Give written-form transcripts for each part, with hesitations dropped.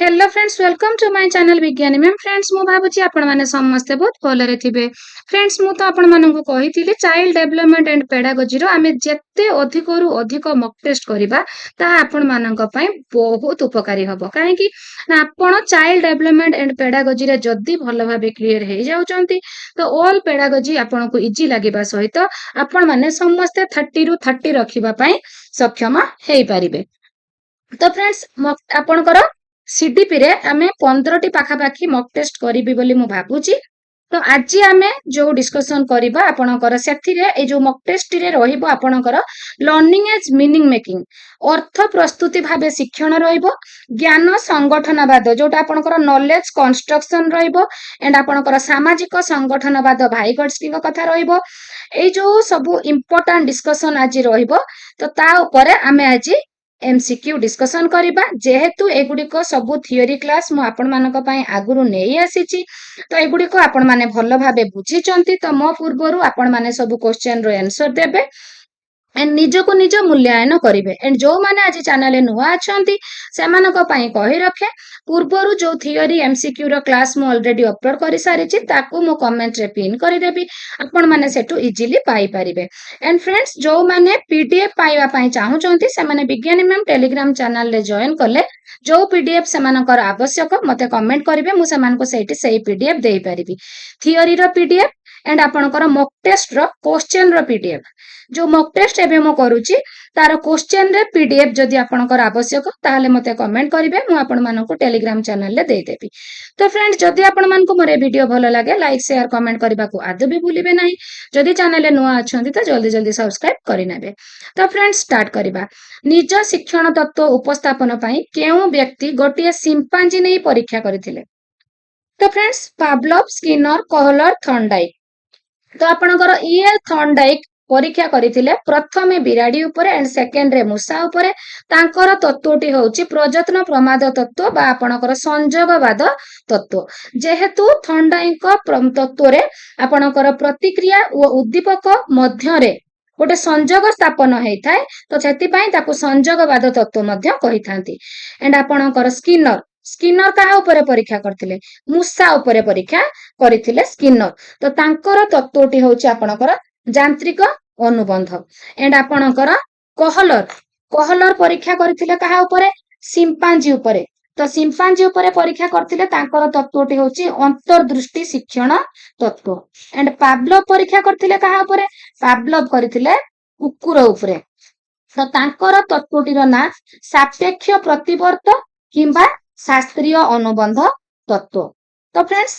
Hello friends, welcome to my channel Vigyani ma'am. Friends, मु भाबुची आपण माने समस्ते बहुत भलरे थिबे। फ्रेंड्स, मु तो आपण माननकु कहिथिले चाइल्ड डेवलपमेंट एंड पेडागोजी रो आमे जेते अधिकरु अधिक मॉक टेस्ट करिबा ता आपण माननक पई बहुत उपकारी हबो। काहे कि ना आपण चाइल्ड डेवलपमेंट एंड पेडागोजी रे जदी भलो भाबे क्लियर हे जाउचंती तो ऑल पेडागोजी आपनको इजी लागिबा सहित आपण माने समस्ते 30 रु 30 रखिबा पई सक्षम हेई परिबे। तो फ्रेंड्स, आपणकर सीडीपी रे आमे 15 टी पाखापाखी मॉक टेस्ट करिबी बोली मु भाबुची। तो आज आमे जो डिस्कशन करिबा आपणकर सेथिरे ए जो मॉक टेस्ट रे रहिबो आपणकर लर्निंग एज मीनिंग मेकिंग, अर्थ प्रस्तुति भाबे शिक्षण रहिबो, ज्ञान संगठनवाद जोटा आपणकर नॉलेज कंस्ट्रक्शन रहिबो, एंड आपणकर सामाजिक संगठनवाद भाई गड्सकी कथा रहिबो। ए जो सब इंपोर्टेंट डिस्कशन आज रहिबो। तो ता ऊपर आमे आज एमसीक्यू डिस्कशन करिबा। जेहेतु एगुडिको सबु थियोरी क्लास मु आपण मानक पई आगुरु नेई आसीची, तो एगुडिको आपण माने भलो भाबे बुझिचंती। तो मो पूर्वरु आपण माने सबु क्वेश्चन रो आंसर देबे एंड निजको निज मूल्यांकन करिवे। एंड जो माने आज चैनल नुआ अछंती सेमानक पई कहि रखे, पूर्वरु जो थियोरी एमसीक्यू रो क्लास मु ऑलरेडी अपलोड करि सारिची, ताकू मु कमेंट रे पिन करि देबी। आपण माने सेटु इजीली पाई परिबे। एंड फ्रेंड्स, जो माने पीडीएफ पाइबा पई चाहुचंती से माने विज्ञानी मैम टेलीग्राम चैनल रे जॉइन करले जो पीडीएफ सेमानकर आवश्यक मते कमेंट करिवे, मु सेमानको सेठी सेही पीडीएफ देई परिबी। थियोरी रो पीडीएफ एंड आपणकर मॉक टेस्ट रो क्वेश्चन रो पीडीएफ, जो मॉक टेस्ट एबे मो करूची तार क्वेश्चन रे पीडीएफ जदि आपणकर आवश्यक ताहले मते कमेंट करिवे, मु आपण माननको टेलीग्राम चैनल रे देई देबी। तो फ्रेंड्स, जदि आपण माननको मोर वीडियो भलो लागे लाइक शेयर कमेंट करबा को आदौ भी भूलिबे नाही। जदि चैनल नुआ अछंती तो जल्दी जल्दी सब्सक्राइब करि नेबे। तो फ्रेंड्स, स्टार्ट करिबा। निज शिक्षण तत्व उपस्थापन पई केउ व्यक्ति गोटिए सिंपांजी नै परीक्षा करथिले? तो friends, Pavlov, Skinner, Kahler, Thorndike. तो आपणकर ईएल थॉर्नडाइक परीक्षा करथिले प्रथमे बिराडी उपरे एंड सेकेंड रे मूषा उपरे। तांकर तत्वटी होउची प्रजत्न प्रमाद तत्व बा आपणकर संयोगवाद तत्व। जेहेतु थॉर्नडाइक तत्व रे आपणकर प्रतिक्रिया व उद्दीपक मध्य रे गोटे संयोग स्थापन होइथाय, तो सेति पई ताकू संयोगवाद तत्व मध्य कहिथांती। एंड आपणकर स्किनर, स्किनर काहा उपरे परीक्षा करथिले? मूषा उपरे परीक्षा करथिले स्किनर। तो तांकर तत्वटी होउची आपणकर यांत्रिक अनुबंध। एंड आपणकर कहलर, कहलर परीक्षा करथिले काहा उपरे? सिंपांजी उपरे। तो सिंपांजी उपरे परीक्षा करथिले तांकर तत्वटी होउची अंतर्दृष्टि शिक्षण तत्व। एंड पावलोव परीक्षा करथिले काहा उपरे? पावलोव करथिले कुकुर उपरे। तो तांकर तत्वटी रो ना सापेक्ष प्रतिवर्त किंबा शास्त्रीय अनुबंध तत्व। तो फ्रेंड्स,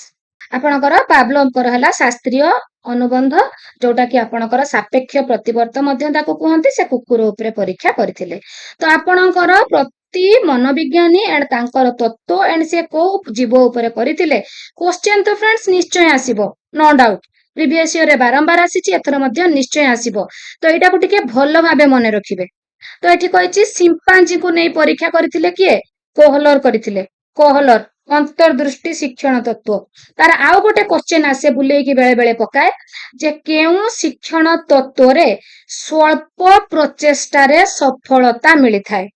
आपणकर पावलोवकर हला शास्त्रीय अनुबंध, जोटा कि आपणकर सापेक्ष प्रतिवर्त मध्य ताको कहंती, से कुकुर उपरे परीक्षा करथिले। तो आपणकर प्रति मनोविज्ञानी एंड तांकर तत्व एंड से को जीव उपरे करथिले क्वेश्चन तो फ्रेंड्स निश्चय आसीबो, नो डाउट। प्रीवियस ईयर रे बारंबार आसीची, एथर मध्य निश्चय आसीबो। तो एटा को टिके भलो भाबे मने रखिबे। तो एठी कहिची सिंपांजी को नै परीक्षा करथिले किए? कहलर करथिले। कहलर अंतर्दृष्टि शिक्षण तत्व। तार आउ गोटे क्वेश्चन आसे बुले कि बेले बेले पकाए जे केउ शिक्षण तत्व रे स्वल्प प्रचेष्टा रे सफलता मिली थाए,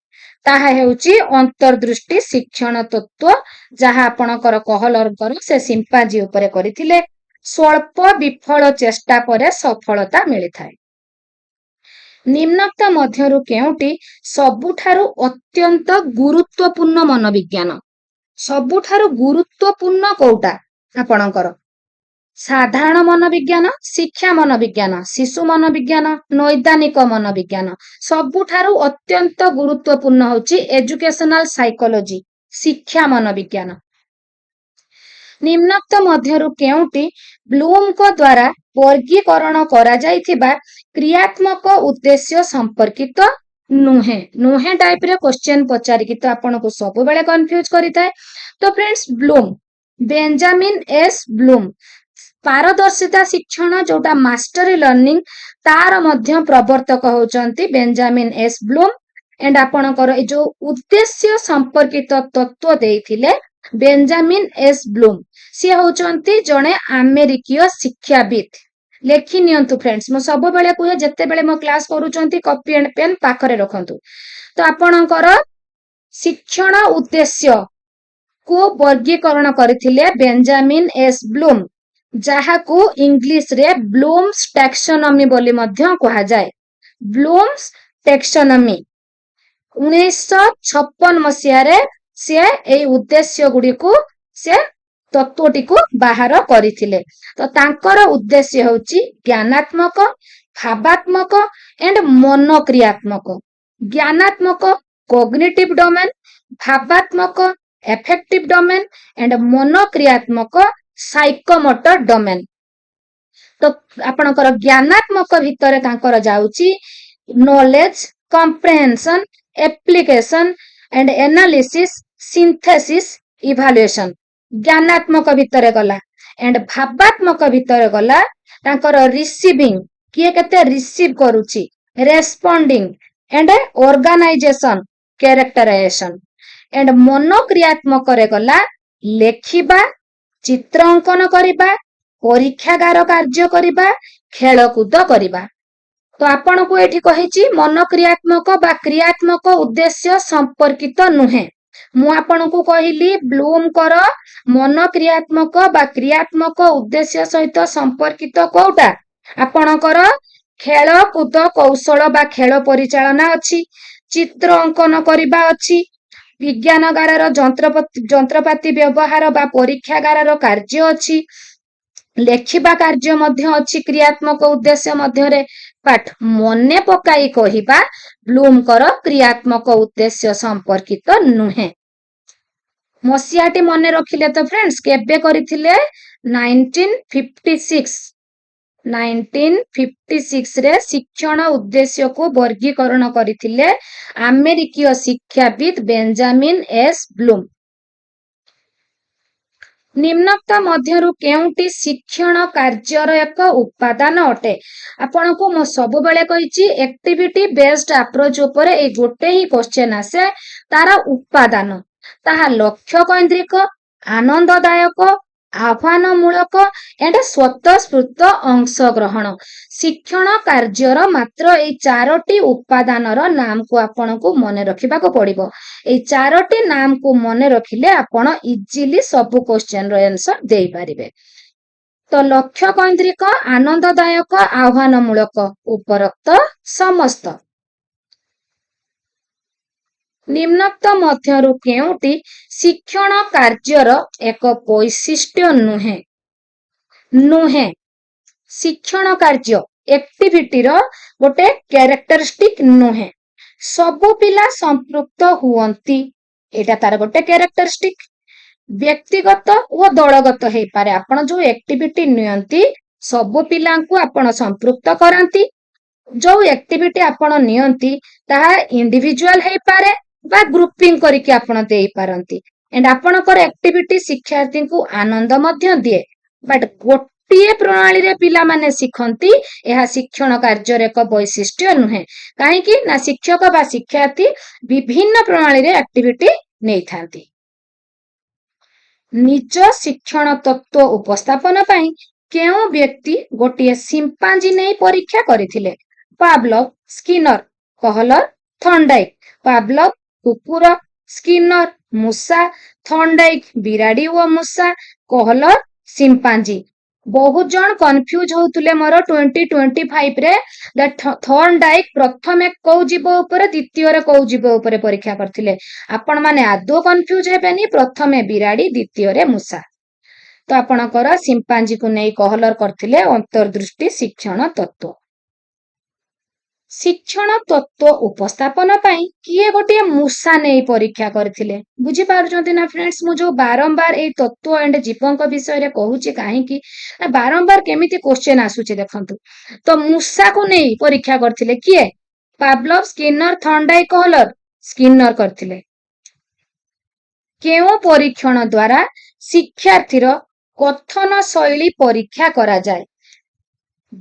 ताहा हेउची अंतर्दृष्टि शिक्षण तत्व, जहा आपणकर कहलरकर से सिंपांजी उपरे करथिले। स्वल्प विफल चेष्टा परे सफलता मिली थाए। निम्नोक्त मध्यरु केउटी सबुठारु अत्यंत गुरुत्वपूर्ण मनोविज्ञान? सबुठारु गुरुत्वपूर्ण कोउटा आपणकर? साधारण मनोविज्ञान, शिक्षा मनोविज्ञान, शिशु मनोविज्ञान, नैदानिक मनोविज्ञान। सबुठारु अत्यंत गुरुत्वपूर्ण होची एजुकेशनल साइकोलॉजी, शिक्षा मनोविज्ञान। निम्नोक्त मध्यरु केउटी ब्लूम को द्वारा वर्गीकरण करा जाइथिबा क्रियात्मक उद्देश्य संपर्कित नुहे? नुहे टाइप रे क्वेश्चन पचारि कि तो आपनको सब बेले कंफ्यूज करिथाय। तो friends, Bloom, Benjamin S Bloom पारदर्शिता शिक्षण जोटा मास्टरी लर्निंग, तार मध्य प्रवर्तक होचंती बेंजामिन एस ब्लूम। एंड आपणकर ए जो उद्देश्य संपर्कित तत्व देइथिले बेंजामिन एस ब्लूम, सी होचंती जणे अमेरिकीय शिक्षाविद। लेखि नियंतु फ्रेंड्स, मो सब बेले कुहे जत्ते बेले मो क्लास करूचंती कॉपी एंड पेन पाखरे रखंतु। तो आपणकर शिक्षण उद्देश्य को वर्गीकरण करथिले बेंजामिन एस ब्लूम, ଯାହାକୁ ଇଂଲିଶ ରେ ବ୍ଲୁମ୍ସ ଟାକ୍ସୋନମି ବୋଲି ମଧ୍ୟ କୁହାଯାଏ। ବ୍ଲୁମ୍ସ ଟାକ୍ସୋନମି 1956 ମସିହାରେ ସେ ଏଇ ଉଦ୍ଦେଶ୍ୟ ଗୁଡିକୁ ସେ ତତ୍ତ୍ୱଟିକୁ ବାହାର କରିଥିଲେ। ତ ତାଙ୍କର ଉଦ୍ଦେଶ୍ୟ ହେଉଛି ଜ୍ଞାନାତ୍ମକ, ଭାବାତ୍ମକ ଏଣ୍ଡ ମନୋକ୍ରିୟାତ୍ମକ। ଜ୍ଞାନାତ୍ମକ କୋଗ୍ନିଟିଭ ଡୋମେନ୍, ଭାବାତ୍ମକ ଏଫେକ୍ଟିଭ ଡୋମେନ୍ ଏଣ୍ଡ ମନୋକ୍ରିୟାତ୍ମକ ସାଇକୋମୋଟର ଡୋମେନ୍। ତ ଆପଣଙ୍କର ଜ୍ଞାନାତ୍ମକ ଭିତରେ ତାଙ୍କର ଯାଉଛି knowledge, comprehension, application and analysis, synthesis, evaluation. ଜ୍ଞାନାତ୍ମକ ଭିତରେ ଗଲା। ଏଣ୍ଡ ଭାବାତ୍ମକ ଭିତରେ ଗଲା ତାଙ୍କର ରିସିଭିଂ, କିଏ କେତେ ରିସିଭ କରୁଛି, ରେସ୍ପଣ୍ଡିଂ ଏଣ୍ଡ ଅର୍ଗାନାଇଜେସନ, କ୍ୟାରେକ୍ଟରାଇଜେସନ। ଏଣ୍ଡ ମନୋକ୍ରିୟାତ୍ମକରେ ଗଲା ଲେଖିବା, ଚିତ୍ର ଅଙ୍କନ କରିବା, ପରୀକ୍ଷାଗାର କାର୍ଯ୍ୟ କରିବା, ଖେଳକୁଦ କରିବା। ତ ଆପଣଙ୍କୁ ଏଠି କହିଛି ମନୋକ୍ରିୟାତ୍ମକ ବା କ୍ରିୟାତ୍ମକ ଉଦ୍ଦେଶ୍ୟ ସମ୍ପର୍କିତ ନୁହେଁ। ମୁଁ ଆପଣଙ୍କୁ କହିଲି ବ୍ଲୁମଙ୍କର ମନୋକ୍ରିୟାତ୍ମକ ବା କ୍ରିୟାତ୍ମକ ଉଦ୍ଦେଶ୍ୟ ସହିତ ସମ୍ପର୍କିତ କୋଉଟା? ଆପଣଙ୍କର ଖେଳକୁଦ କୌଶଳ ବା ଖେଳ ପରିଚାଳନା ଅଛି, ଚିତ୍ର ଅଙ୍କନ କରିବା ଅଛି, ବିଜ୍ଞାନଗାରର ଯନ୍ତ୍ରପାତି ବ୍ୟବହାର ବା ପରୀକ୍ଷାଗାରର କାର୍ଯ୍ୟ ଅଛି, ଲେଖିବା କାର୍ଯ୍ୟ ମଧ୍ୟ ଅଛି କ୍ରିୟାତ୍ମକ ଉଦ୍ଦେଶ୍ୟ ମଧ୍ୟରେ। ବଟ୍ ମନେ ପକାଇ କହିବା ବ୍ଲୁମଙ୍କର କ୍ରିୟାତ୍ମକ ଉଦ୍ଦେଶ୍ୟ ସମ୍ପର୍କିତ ନୁହେଁ। ମସିହାଟି ମନେ ରଖିଲେ ତ ଫ୍ରେଣ୍ଡସ୍, କେବେ କରିଥିଲେ? 1956 ରେ ଶିକ୍ଷଣ ଉଦ୍ଦେଶ୍ୟକୁ ବର୍ଗୀକରଣ କରିଥିଲେ ଆମେରିକୀୟ ଶିକ୍ଷାବିତ ବେଞ୍ଜାମିନ ଏସ୍ ବ୍ଲୁମ। ନିମ୍ନୋକ୍ତ ମଧ୍ୟରୁ କେଉଁଟି ଶିକ୍ଷଣ କାର୍ଯ୍ୟର ଏକ ଉପାଦାନ ଅଟେ? ଆପଣଙ୍କୁ ମୁଁ ସବୁବେଳେ କହିଛି ଆକ୍ଟିଭିଟି ବେସ୍ଡ ଆପ୍ରୋଚ ଉପରେ ଏଇ ଗୋଟେ ହିଁ କ୍ୱେଶ୍ଚେନ୍ ଆସେ। ତାର ଉପାଦାନ, ତାହା ଲକ୍ଷ୍ୟ କୈନ୍ଦ୍ରିକ, ଆନନ୍ଦଦାୟକ, ଆହ୍ୱାନମୂଳକ ଏଣ୍ଡ ସ୍ୱତଃସ୍ଫୂର୍ତ୍ତ ଅଂଶଗ୍ରହଣ। ଶିକ୍ଷଣ କାର୍ଯ୍ୟର ମାତ୍ର ଏଇ 4ଟି ଉପାଦାନର ନାମକୁ ଆପଣଙ୍କୁ ମନେ ରଖିବାକୁ ପଡିବ। ଏଇ 4ଟି ନାମକୁ ମନେ ରଖିଲେ ଆପଣ ଇଜିଲି ସବୁ କ୍ୱେଶ୍ଚେନର ଆନ୍ସର ଦେଇପାରିବେ। ତ ଲକ୍ଷ୍ୟ କୈନ୍ଦ୍ରିକ, ଆନନ୍ଦଦାୟକ, ଆହ୍ୱାନମୂଳକ, ଉପରୋକ୍ତ ସମସ୍ତ। ନିମ୍ନୋକ୍ତ ମଧ୍ୟରୁ କେଉଁଟି ଶିକ୍ଷଣ କାର୍ଯ୍ୟର ଏକ ବୈଶିଷ୍ଟ୍ୟ ନୁହେଁ? ଶିକ୍ଷଣ କାର୍ଯ୍ୟ ଆକ୍ଟିଭିଟିର ଗୋଟେ କ୍ୟାରେକ୍ଟରିଷ୍ଟିକ ନୁହେଁ। ସବୁ ପିଲା ସମ୍ପୃକ୍ତ ହୁଅନ୍ତି, ଏଇଟା ତାର ଗୋଟେ କ୍ୟାରେକ୍ଟରିଷ୍ଟିକ। ବ୍ୟକ୍ତିଗତ ଓ ଦଳଗତ ହେଇପାରେ। ଆପଣ ଯୋଉ ଆକ୍ଟିଭିଟି ନିଅନ୍ତି ସବୁ ପିଲାଙ୍କୁ ଆପଣ ସମ୍ପୃକ୍ତ କରାନ୍ତି। ଯୋଉ ଆକ୍ଟିଭିଟି ଆପଣ ନିଅନ୍ତି ତାହା ଇଣ୍ଡିଭିଜୁଆଲ ହେଇପାରେ ବା ଗ୍ରୁପିଂ କରିକି ଆପଣ ଦେଇପାରନ୍ତି। ଏଣ୍ଡ ଆପଣଙ୍କର ଆକ୍ଟିଭିଟି ଶିକ୍ଷାର୍ଥୀଙ୍କୁ ଆନନ୍ଦ ମଧ୍ୟ ଦିଏ। ବଟ୍ ଗୋଟିଏ ପ୍ରଣାଳୀରେ ପିଲାମାନେ ଶିଖନ୍ତି, ଏହା ଶିକ୍ଷଣ କାର୍ଯ୍ୟର ଏକ ବୈଶିଷ୍ଟ୍ୟ ନୁହେଁ। କାହିଁକି ନା ଶିକ୍ଷକ ବା ଶିକ୍ଷାର୍ଥୀ ବିଭିନ୍ନ ପ୍ରଣାଳୀରେ ଆକ୍ଟିଭିଟି ନେଇଥାନ୍ତି। ନିଜ ଶିକ୍ଷଣ ତତ୍ତ୍ୱ ଉପସ୍ଥାପନ ପାଇଁ କେଉଁ ବ୍ୟକ୍ତି ଗୋଟିଏ ସିମ୍ପାଞ୍ଜି ନେଇ ପରୀକ୍ଷା କରିଥିଲେ? ପାଭଲଭ, ସ୍କିନର, କହଲର, ଥର୍ନଡାଇକ। ପାଭଲଭ କୁକୁର, ସ୍କିନର ମୂଷା, ଥର୍ନଡାଇକ ବିରାଡି ଓ ମୂଷା, କହଲର ସିମ୍ପାଞ୍ଜି। ବହୁତ ଜଣ କନଫ୍ୟୁଜ ହଉଥିଲେ ମୋର 2025ରେ ଥର୍ନଡାଇକ ପ୍ରଥମେ କୋଉ ଜୀବ ଉପରେ, ଦ୍ୱିତୀୟରେ କୋଉ ଜୀବ ଉପରେ ପରୀକ୍ଷା କରିଥିଲେ। ଆପଣ ମାନେ ଆଦୌ କନଫ୍ୟୁଜ ହେବେନି, ପ୍ରଥମେ ବିରାଡି, ଦ୍ୱିତୀୟରେ ମୂଷା। ତ ଆପଣଙ୍କର ସିମ୍ପାଞ୍ଜିକୁ ନେଇ କହଲର କରିଥିଲେ ଅନ୍ତର୍ଦୃଷ୍ଟି ଶିକ୍ଷଣ ତତ୍ତ୍ୱ। ଶିକ୍ଷଣ ତତ୍ତ୍ୱ ଉପସ୍ଥାପନ ପାଇଁ କିଏ ଗୋଟିଏ ମୂଷା ନେଇ ପରୀକ୍ଷା କରିଥିଲେ? ବୁଝିପାରୁଛନ୍ତି ନା ଫ୍ରେଣ୍ଡସ୍, ମୁଁ ଯୋଉ ବାରମ୍ବାର ଏଇ ତତ୍ତ୍ୱ ଏଣ୍ଡ ଜୀବଙ୍କ ବିଷୟରେ କହୁଛି କାହିଁକି ନା ବାରମ୍ବାର କେମିତି କ୍ୱେଶ୍ଚେନ୍ ଆସୁଛି ଦେଖନ୍ତୁ। ତ ମୂଷାକୁ ନେଇ ପରୀକ୍ଷା କରିଥିଲେ କିଏ? ପାଭଲଭ, ସ୍କିନର, ଥର୍ନଡାଇକ, କହଲର। ସ୍କିନର କରିଥିଲେ। କେଉଁ ପରୀକ୍ଷଣ ଦ୍ୱାରା ଶିକ୍ଷାର୍ଥୀର କଥନ ଶୈଳୀ ପରୀକ୍ଷା କରାଯାଏ?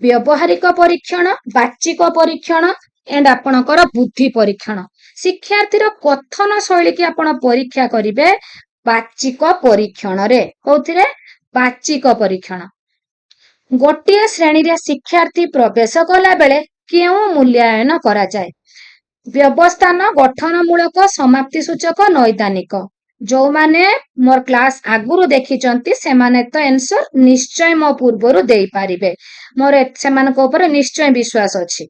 ବ୍ୟବହାରିକ ପରୀକ୍ଷଣ, ବାଚିକ ପରୀକ୍ଷଣ ଏଣ୍ଡ ଆପଣଙ୍କର ବୁଦ୍ଧି ପରୀକ୍ଷଣ। ଶିକ୍ଷାର୍ଥୀର କଥନ ଶୈଳୀକି ଆପଣ ପରୀକ୍ଷା କରିବେ ବାଚିକ ପରୀକ୍ଷଣରେ। କୋଉଥିରେ? ବାଚିକ ପରୀକ୍ଷଣ। ଗୋଟିଏ ଶ୍ରେଣୀରେ ଶିକ୍ଷାର୍ଥୀ ପ୍ରବେଶ କଲା ବେଳେ କେଉଁ ମୂଲ୍ୟାୟନ କରାଯାଏ? ବ୍ୟବସ୍ଥାନ, ଗଠନମୂଳକ, ସମାପ୍ତି ସୂଚକ, ନୈଦାନିକ। जो माने मोर क्लास आगुरु देखिचंती सेमाने तो आंसर निश्चय मो पूर्वरु देई पारिबे मोर सेमानक ऊपर निश्चय विश्वास अछि।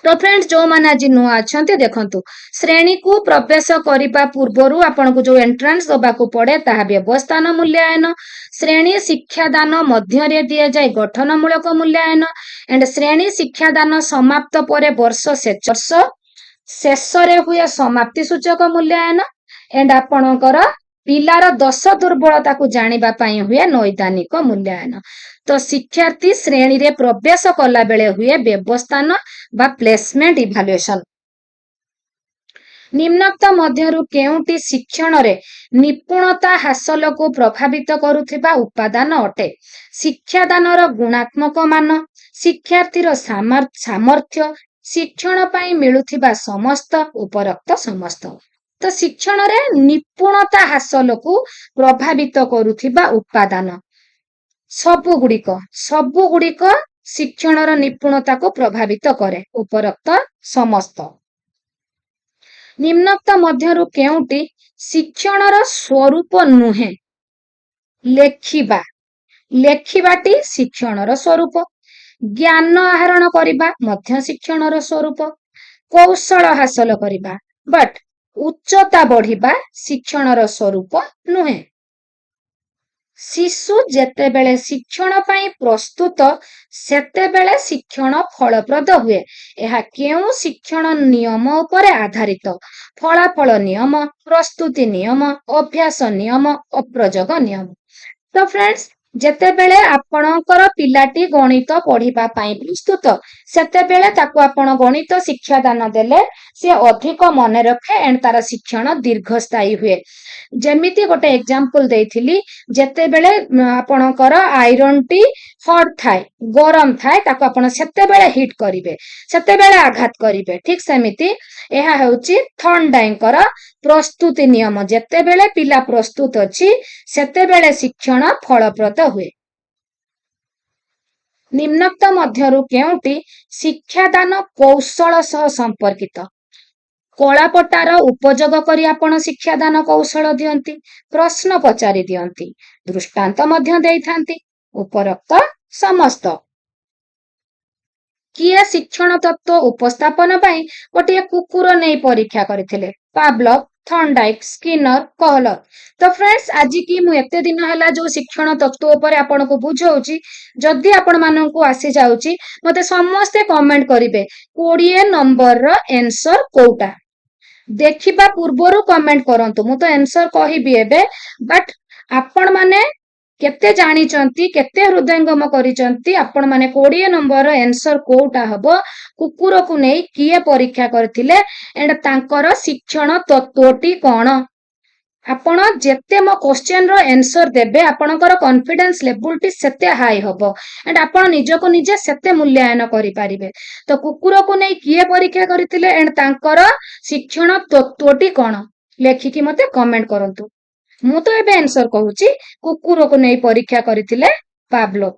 तो फ्रेंड्स जो माने आज नुआ अछंती देखंतु श्रेणी को प्रवेश करिबा पूर्वरु आपनको जो एंट्रेंस दबाको पड़े ताहा व्यवस्थान मूल्यांकन श्रेणी शिक्षादान मध्य रे दिया जाय गठनमूलक मूल्यांकन एंड श्रेणी शिक्षादान समाप्त परे वर्ष शेष रे हुए समाप्ति सूचक मूल्यांकन एंड आपणकर पिलार दश दुर्बलता को जानिबा पई हुए नैदानिक मूल्यांकन। तो शिक्षार्थी श्रेणी रे प्रवेश कला बेले हुए व्यवस्थान बा प्लेसमेंट इभालुएशन। निम्नोक्त मध्यरु केउटी शिक्षण रे निपुणता हासिल को प्रभावित करुथिबा उपादान अटे। शिक्षादानर गुणात्मक मान शिक्षार्थीर सामर्थ्य शिक्षण पई मिलुथिबा समस्त उपरोक्त समस्त। तो शिक्षण रे निपुणता हासिल को प्रभावित करुथिबा उपादान सबु गुड़िक शिक्षणर निपुणता को प्रभावित करे उपरोक्त समस्त। निम्नोक्त मध्यरु केउटी शिक्षणर स्वरूप नुहे लेखिबा लेखिबाटी शिक्षणर स्वरूप ज्ञान आहरण करिबा मध्य शिक्षणर स्वरूप कौशल हासिल करिबा बट उच्चता बढ़िबा शिक्षणर स्वरूप नुहे। शिशु जेते बेले शिक्षण पई प्रस्तुत सेते बेले शिक्षण फलप्रद हुए। एहा केउ शिक्षण नियम उपरे आधारित फलाफल नियम प्रस्तुति नियम अभ्यास नियम अप्रयोग नियम। तो फ्रेंड्स जेते बेले आपणकर पिलाटी गणित पढ़िबा पई प्रस्तुत सेते बेले ताको आपण गणित शिक्षा दान देले से अधिक मन रखे एंड तार शिक्षण दीर्घस्थायी हुए। जेमिति गोटे एग्जांपल देइथिली जेते बेले आपणकर आयरन टी हॉट थाए गरम थाए ताको आपण सेते बेले हीट करिवे सेते बेले आघात करिवे ठीक सेमिति एहा हेउची थंडाइंकर प्रस्तुति नियम जेते बेले पिला प्रस्तुत अछि सेते बेले शिक्षण फलप्रद हुए। निम्नोक्त मध्यरु केउटी शिक्षादान कौशल सह संपर्कित कलापटार उपयोग करी आपण शिक्षादान कौशल दियंती प्रश्न पचारि दियंती दृष्टांत मध्य देइथांती उपरोक्त समस्त। किए शिक्षण तत्व उपस्थापन पई गोटे कुकुर नै परीक्षा करथिले पावलव थॉर्नडाइक स्किनर कहलर। तो फ्रेंड्स आज की मु एते दिन हला जो शिक्षण तत्व ऊपर आपण को बुझौची जदि आपण मानन को आसी जाउची मते समस्त कमेंट करिवे 20 नंबर रो आंसर कोउटा देखिबा पूर्वरु कमेंट करंतु मु तो आंसर कहिबी एबे बट आपण माने केते जानिचंती केते हृदयंगम करिचंती आपण माने 20 नंबर रो आंसर कोउटा हबो कुकुर को नै किए परीक्षा करथिले एंड तांकर शिक्षण तत्वटी कोन आपण जेते मो क्वेश्चन रो आंसर देबे आपणकर कॉन्फिडेंस लेवल टी सेते हाई हबो एंड आपण निज को निजे सेते मूल्यांकन करि पारिबे। तो कुकुर को नै किए परीक्षा करथिले एंड तांकर शिक्षण तत्वटी कोन लेखिकी मते कमेंट करंतु मु तो एबे आंसर कहूची कुकुर को नै परीक्षा करथिले पावलोव।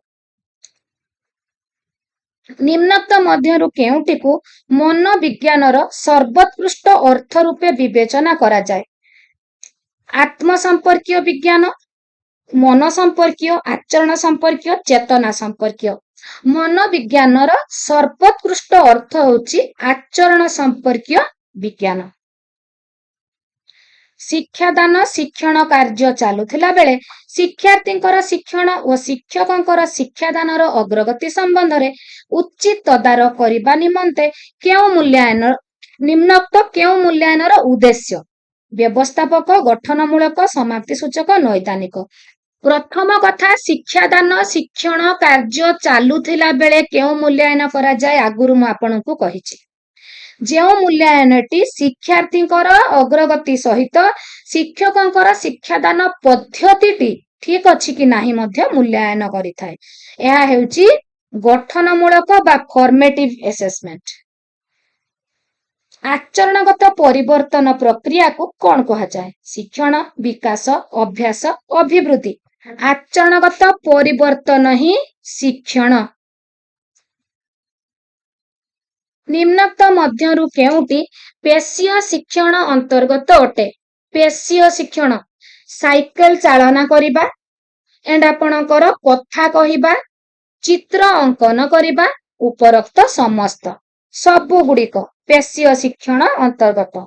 निम्नोक्त मध्यरु केउटी को मनोविज्ञानर सर्वोत्कृष्ट अर्थ रूपे विवेचना करा जाय आत्म संपर्कीय विज्ञान मन संपर्कीय आचरण संपर्कीय चेतना संपर्कीय। मनोविज्ञानर सर्वोत्कृष्ट अर्थ होची आचरण संपर्कीय विज्ञान। शिक्षादान शिक्षण कार्य चालुथिला बेले शिक्षार्थींकर शिक्षण और शिक्षकंकर शिक्षादानर अग्रगति संबंध रे उचित तदारख करिबा निमंते केउ मूल्यांकन निम्नोक्त केउ मूल्यांकनर उद्देश्य व्यवस्थापक गठनमूलक समाप्ति सूचक नैदानिक। प्रथम कथा शिक्षादान शिक्षण कार्य चालुथिला बेले केउ मूल्यांकन करा जाय आगुरु मु आपनकु कहिछि जेउ मूल्यांकनटी शिक्षार्थींकर अग्रगति सहित शिक्षकंकर शिक्षादान पद्धतिटी ठीक अछि कि नाही मध्य मूल्यांकन करिथाय। एहा हेउची गठनमूलक बा फॉर्मेटिव असेसमेंट। आचरणगत परिवर्तन प्रक्रिया को कौन कहा जाए शिक्षण विकास अभ्यास अभिवृद्धि आचरणगत परिवर्तन ही शिक्षण। निम्नोक्त मध्यरु केउटी पेशीय शिक्षण अंतर्गत अटे पेशीय शिक्षण साइकेल चालना करिबा एंड आपणकर कथा कहिबा चित्र अंकन करिबा उपरोक्त समस्त सबु गुड़िक पेशीय शिक्षण अंतर्गत।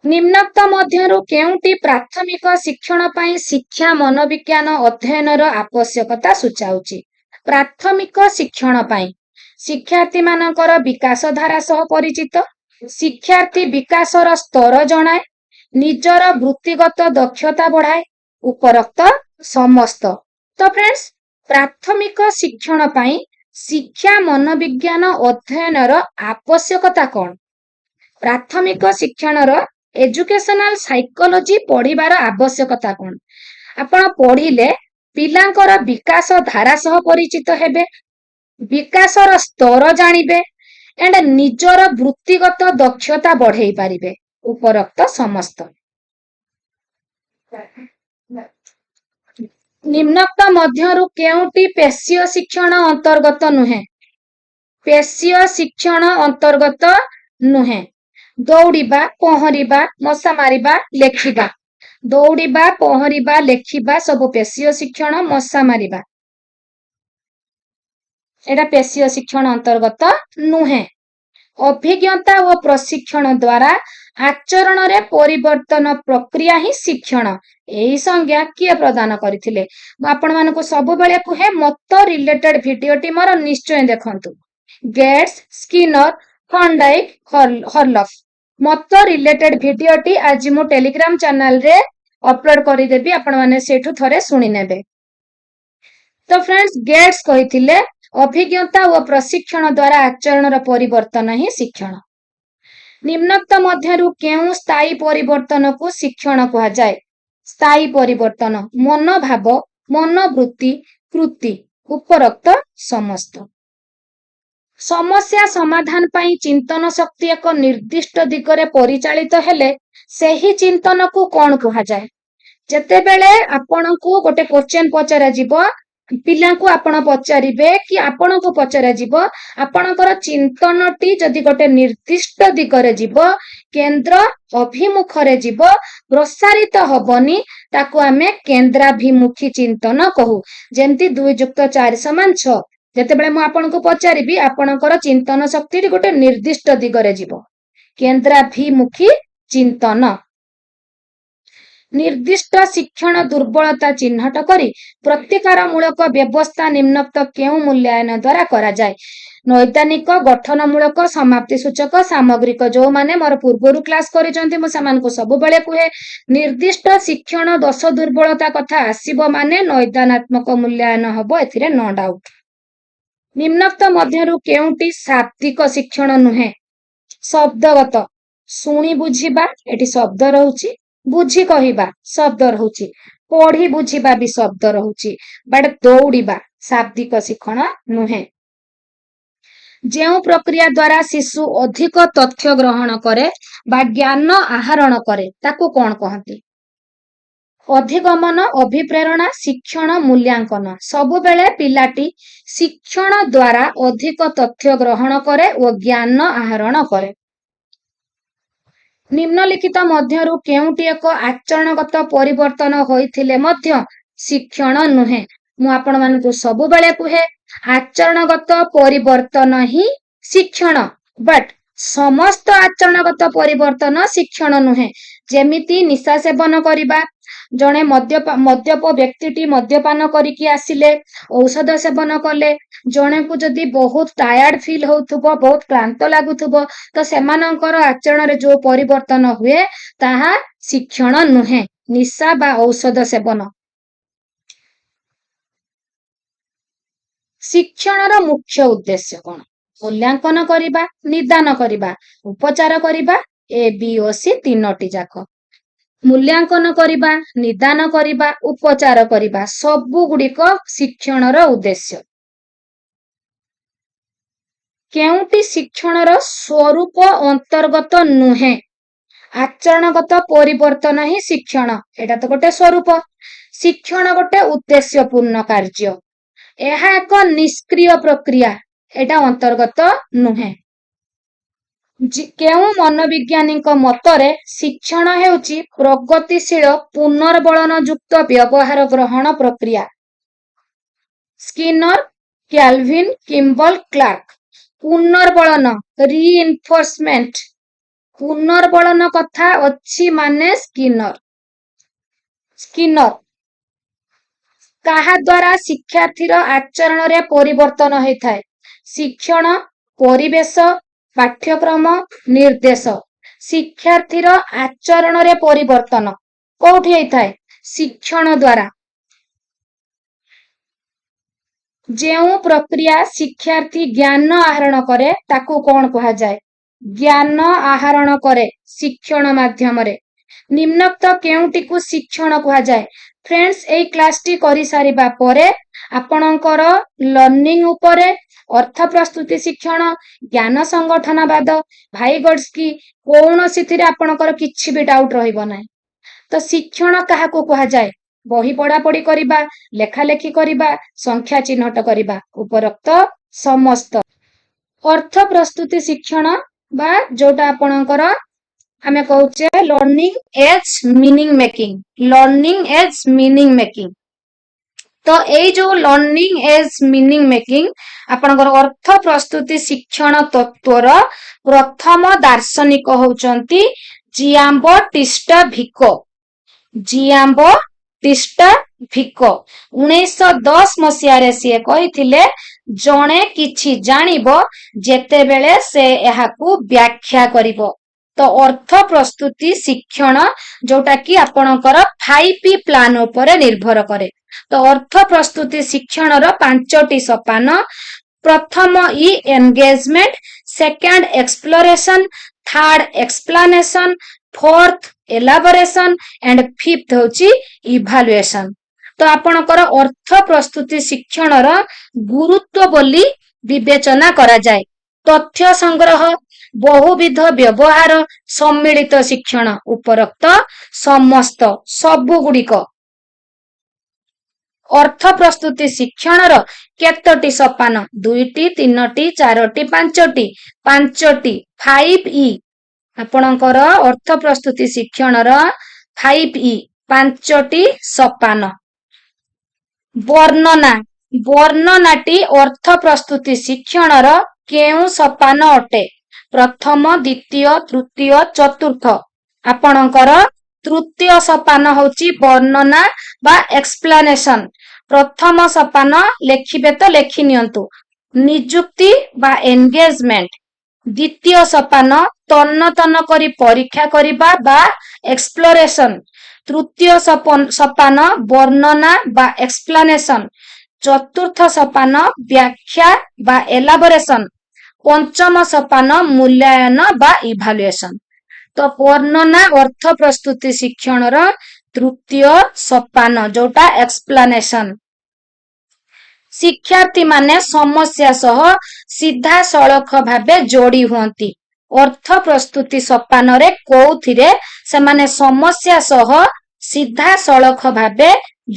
निम्नोक्त मध्यरु केउटी प्राथमिक शिक्षण पई शिक्षा मनोविज्ञान अध्ययन आवश्यकता सूचाउची। प्राथमिक शिक्षण पई शिक्षार्थी मानकर विकास धारा सह परिचित, शिक्षार्थी विकासर स्तर जणाए, निजर वृत्तिगत दक्षता बढ़ाए उपरोक्त समस्त। तो फ्रेंड्स प्राथमिक शिक्षण पई शिक्षा मनोविज्ञान अध्ययन आवश्यकता कौन? प्राथमिक शिक्षण एजुकेशनल साइकोलॉजी पढ़िबार आवश्यकता कौन? आपण पढ़िले पिलांकर विकास धारा सह परिचित हेबे, विकासर स्तर जानिबे एंड निजर वृत्तिगत दक्षता बढ़ाई पारिबे उपरोक्त समस्त। निम्नोक्त मध्यरु केउटी पेशीय शिक्षण अंतर्गत नुहे? पेशीय शिक्षण अंतर्गत नुहे। दौड़िबा, पहरिबा, मशा मारिबा, लेखिबा। दौड़िबा, पहरिबा, लेखिबा सब पेशीय शिक्षण, मशा मारिबा एटा पेशीय शिक्षण अंतर्गत नुहे। अभिज्ञता व प्रशिक्षण द्वारा आचरण रे परिवर्तन प्रक्रिया ही शिक्षण। एही संज्ञा किए प्रदान करथिले? आपण मानको सब बेले कुहे मत रिलेटेड भिडियोटी मोर निश्चय देखंतु। गेट्स, स्किनर, थॉर्नडाइक, हर्लफ मत रिलेटेड भिडियोटी आज मो टेलीग्राम चैनल रे अपलोड करि देबी, आपण माने सेठु थरे सुनि नेबे। तो फ्रेंड्स गेट्स कहिथिले अभिज्ञता व प्रशिक्षण द्वारा आचरण परिवर्तन ही शिक्षण। निम्नोक्त मध्यरु केउ स्थायी परिवर्तन को शिक्षण कहा जाए? स्थायी परिवर्तन मनोभाव, मनोवृत्ति, कृति उपरोक्त समस्त। समस्या समाधान पाई चिंतन शक्ति एक निर्दिष्ट दिगरे परिचालित हेले सेही चिंतन को कौन कहा जाए? जेते बेले आपनकु गोटे क्वेश्चन पचरा जिवो, पिलांकु आपण पचारिबे कि आपणको पचरा जिवो, आपणकर चिंतनटी जदि गोटे निर्दिष्ट दिगरे जिवो, केंद्र अभिमुखरे जिवो, प्रसारित हबनी, ताकु आमे केंद्राभिमुखी चिंतन कहू। जेमती 2 + 4 = 6। जेते बेले मु आपणको पचारिबी आपणकर चिंतन शक्ति गोटे निर्दिष्ट दिगरे जिवो, केंद्राभिमुखी चिंतन। निर्दिष्ट शिक्षण दुर्बलता चिन्हट करी प्रतिकारमूलक व्यवस्था निम्नोक्त केउ मूल्यांकन द्वारा करा जाए? नैदानिक, गठनमूलक, समाप्ति सूचक, सामग्रिक। जो माने मोर पूर्वरु क्लास करिसंती मु समान सब बेले कुहे निर्दिष्ट शिक्षण दोष दुर्बलता कथा आसीबो माने नैदानात्मक मूल्यांकन हबो, एथिरे नो डाउट। निम्नोक्त मध्यरु केउटी शाब्दिक शिक्षण नुहे? शब्दगत सुनी बुझिबा, एठी शब्द रहउची, बुझी कहिबा शब्द रहउची, पढ़ी बुझिबा भी शब्द रहउची, बट दौड़िबा शाब्दिक शिक्षण नुहे। जेउ प्रक्रिया द्वारा शिशु अधिक तथ्य ग्रहण करे बा ज्ञान आहरण करे ताकू कोन कहंती? अधिगमन, अभिप्रेरणा, शिक्षण, मूल्यांकन। सबु बेले पिलाटी शिक्षण द्वारा अधिक तथ्य ग्रहण करे और ज्ञान आहरण करे। निम्नलिखित मध्यरु केउटी एक आचरणगत परिवर्तन होइथिले मध्य शिक्षण नुहे? मु आपण मानकु सबु बेले कुहे आचरणगत परिवर्तन ही शिक्षण, बट समस्त आचरणगत परिवर्तन शिक्षण नुहे। जेमिति निशा सेवन करिबा, जणे मद्यप व्यक्तिटी मद्यपान करिकी आसिले औषध सेवन कले, जणे को जदि बहुत टायर्ड फील होउथबो, बहुत क्लांत लागुथबो, तो सेमानंकर आचरण रे जो परिवर्तन हुए ताहा शिक्षण नुहे, निशा बा औषध सेवन। शिक्षणर मुख्य उद्देश्य कोन? मूल्यांकन करिबा, निदान करिबा, उपचार करिबा, ए बी ओ सी तीनोटी जाक। मूल्यांकन करिबा, निदान करिबा, उपचार करिबा सबु गुड़िक शिक्षणर उद्देश्य। केउटी शिक्षणर स्वरूप अंतर्गत नुहे? आचरणगत परिवर्तन ही शिक्षण, एटा तो गोटे स्वरूप। शिक्षण गोटे उद्देश्यपूर्ण कार्य, एहा एक निष्क्रिय प्रक्रिया, एटा अंतर्गत नुहे। କେଉଁ ମନୋବିଜ୍ଞାନୀଙ୍କ ମତରେ ଶିକ୍ଷଣ ହେଉଛି ପ୍ରଗତିଶୀଳ ପୁନର୍ବଳନ ଯୁକ୍ତ ବ୍ୟବହାର ଗ୍ରହଣ ପ୍ରକ୍ରିୟା? ସ୍କିନର, କ୍ୟାଲଭିନ, କିମ୍ବଲ, କ୍ଲାର୍କ। ପୁନର୍ବଳନ, ରିଇନଫୋର୍ସମେଣ୍ଟ। ପୁନର୍ବଳନ କଥା ଅଛି ମାନେ ସ୍କିନର। କାହା ଦ୍ୱାରା ଶିକ୍ଷାର୍ଥୀର ଆଚରଣରେ ପରିବର୍ତ୍ତନ ହେଇଥାଏ? ଶିକ୍ଷଣ, ପରିବେଶ, ପାଠ୍ୟକ୍ରମ, ନିର୍ଦ୍ଦେଶ। ଶିକ୍ଷାର୍ଥୀର ଆଚରଣରେ ପରିବର୍ତ୍ତନ କୋଉଠି ହେଇଥାଏ? ଶିକ୍ଷଣ ଦ୍ୱାରା। ଯେଉଁ ପ୍ରକ୍ରିୟା ଶିକ୍ଷାର୍ଥୀ ଜ୍ଞାନ ଆହରଣ କରେ ତାକୁ କଣ କୁହାଯାଏ? ଜ୍ଞାନ ଆହରଣ କରେ ଶିକ୍ଷଣ ମାଧ୍ୟମରେ। ନିମ୍ନୋକ୍ତ କେଉଁଟିକୁ ଶିକ୍ଷଣ କୁହାଯାଏ? ଫ୍ରେଣ୍ଡସ୍, ଏଇ କ୍ଲାସଟି କରିସାରିବା ପରେ ଆପଣଙ୍କର ଲର୍ଣ୍ଣିଂ ଉପରେ ଅର୍ଥ ପ୍ରସ୍ତୁତି ଶିକ୍ଷଣ, ଜ୍ଞାନ ସଂଗଠନବାଦ, ଭାଇଗଡସ୍କି କୌଣସିଥିରେ ଆପଣଙ୍କର କିଛି ବି ଡାଉଟ ରହିବ ନାହିଁ। ତ ଶିକ୍ଷଣ କାହାକୁ କୁହାଯାଏ? ବହି ପଢାପଢି କରିବା, ଲେଖାଲେଖି କରିବା, ସଂଖ୍ୟା ଚିହ୍ନଟ କରିବା, ଉପରୋକ୍ତ ସମସ୍ତ। ଅର୍ଥ ପ୍ରସ୍ତୁତି ଶିକ୍ଷଣ ବା ଯୋଉଟା ଆପଣଙ୍କର ଆମେ କହୁଛେ learning age meaning making. Learning age meaning making. ତ ଏଇ ଯୋଉ ଲର୍ଣ୍ଣିଂ ଏଜ୍ ମିନିଂ ମେକିଂ ଆପଣଙ୍କର ଅର୍ଥ ପ୍ରସ୍ତୁତି ଶିକ୍ଷଣ ତତ୍ତ୍ୱର ପ୍ରଥମ ଦାର୍ଶନିକ ହଉଛନ୍ତି ଜିଆମ୍ବଟିସ୍ଟା ଭିକୋ। ଜିଆମ୍ବଟିସ୍ଟା ଭିକୋ 1910 ମସିହାରେ ସିଏ କହିଥିଲେ, ଜଣେ କିଛି ଜାଣିବ ଯେତେବେଳେ ସେ ଏହାକୁ ବ୍ୟାଖ୍ୟା କରିବ। ତ ଅର୍ଥ ପ୍ରସ୍ତୁତି ଶିକ୍ଷଣ ଯୋଉଟା କି ଆପଣଙ୍କର 5P ପ୍ଲାନ ଉପରେ ନିର୍ଭର କରେ। ତ ଅର୍ଥ ପ୍ରସ୍ତୁତି ଶିକ୍ଷଣର 5ଟି ସୋପାନ। ପ୍ରଥମ ଇ engagement, second exploration, third explanation, fourth elaboration and fifth ହଉଛି ଇଭାଲୁଏସନ। ତ ଆପଣଙ୍କର ଅର୍ଥ ପ୍ରସ୍ତୁତି ଶିକ୍ଷଣର ଗୁରୁତ୍ୱ ବୋଲି ବିବେଚନା କରାଯାଏ। ତଥ୍ୟ ସଂଗ୍ରହ, ବହୁବିଧ ବ୍ୟବହାର, ସମ୍ମିଳିତ ଶିକ୍ଷଣ, ଉପରୋକ୍ତ ସମସ୍ତ। ସବୁଗୁଡ଼ିକ। ଅର୍ଥ ପ୍ରସ୍ତୁତି ଶିକ୍ଷଣର କେତୋଟି ସୋପାନ? 2ଟି, 3ଟି, 4ଟି, 5ଟି? 5ଟି। 5E ଆପଣଙ୍କର ଅର୍ଥ ପ୍ରସ୍ତୁତି ଶିକ୍ଷଣର 5E 5ଟି ସୋପାନ। ବର୍ଣ୍ଣନା। ବର୍ଣ୍ଣନାଟି ଅର୍ଥ ପ୍ରସ୍ତୁତି ଶିକ୍ଷଣର କେଉଁ ସୋପାନ ଅଟେ? ପ୍ରଥମ, ଦ୍ୱିତୀୟ, ତୃତୀୟ, ଚତୁର୍ଥ? ଆପଣଙ୍କର ତୃତୀୟ ସୋପାନ ହଉଛି ବର୍ଣ୍ଣନା ବା ଏକ୍ସପ୍ଲାନେସନ। ପ୍ରଥମ ସୋପାନ ଲେଖିବେ ତ ଲେଖି ନିଅନ୍ତୁ, ନିଯୁକ୍ତି ବା ଏନଗେଜମେଣ୍ଟ। ଦ୍ୱିତୀୟ ସୋପାନ ତନ୍ନ ତନ୍ନ କରି ପରୀକ୍ଷା କରିବା ବା ଏକ୍ସପ୍ଲୋରେସନ। ତୃତୀୟ ସୋପାନ ବର୍ଣ୍ଣନା ବା ଏକ୍ସପ୍ଲାନେସନ। ଚତୁର୍ଥ ସୋପାନ ବ୍ୟାଖ୍ୟା ବା ଏଲାବୋରେସନ। ପଞ୍ଚମ ସୋପାନ ମୂଲ୍ୟାୟନ ବା ଇଭାଲୁଏସନ। ତ ବର୍ଣ୍ଣନା ଅର୍ଥ ପ୍ରସ୍ତୁତି ଶିକ୍ଷଣର ତୃତୀୟ ସୋପାନ ଯୋଉଟା ଏକ୍ସପ୍ଲାନେସନ। ଶିକ୍ଷାର୍ଥୀମାନେ ସମସ୍ୟା ସହ ସିଧାସଳଖ ଭାବେ ଯୋଡି ହୁଅନ୍ତି। ଅର୍ଥ ପ୍ରସ୍ତୁତି ସୋପାନରେ କୋଉଥିରେ ସେମାନେ ସମସ୍ୟା ସହ ସିଧାସଳଖ ଭାବେ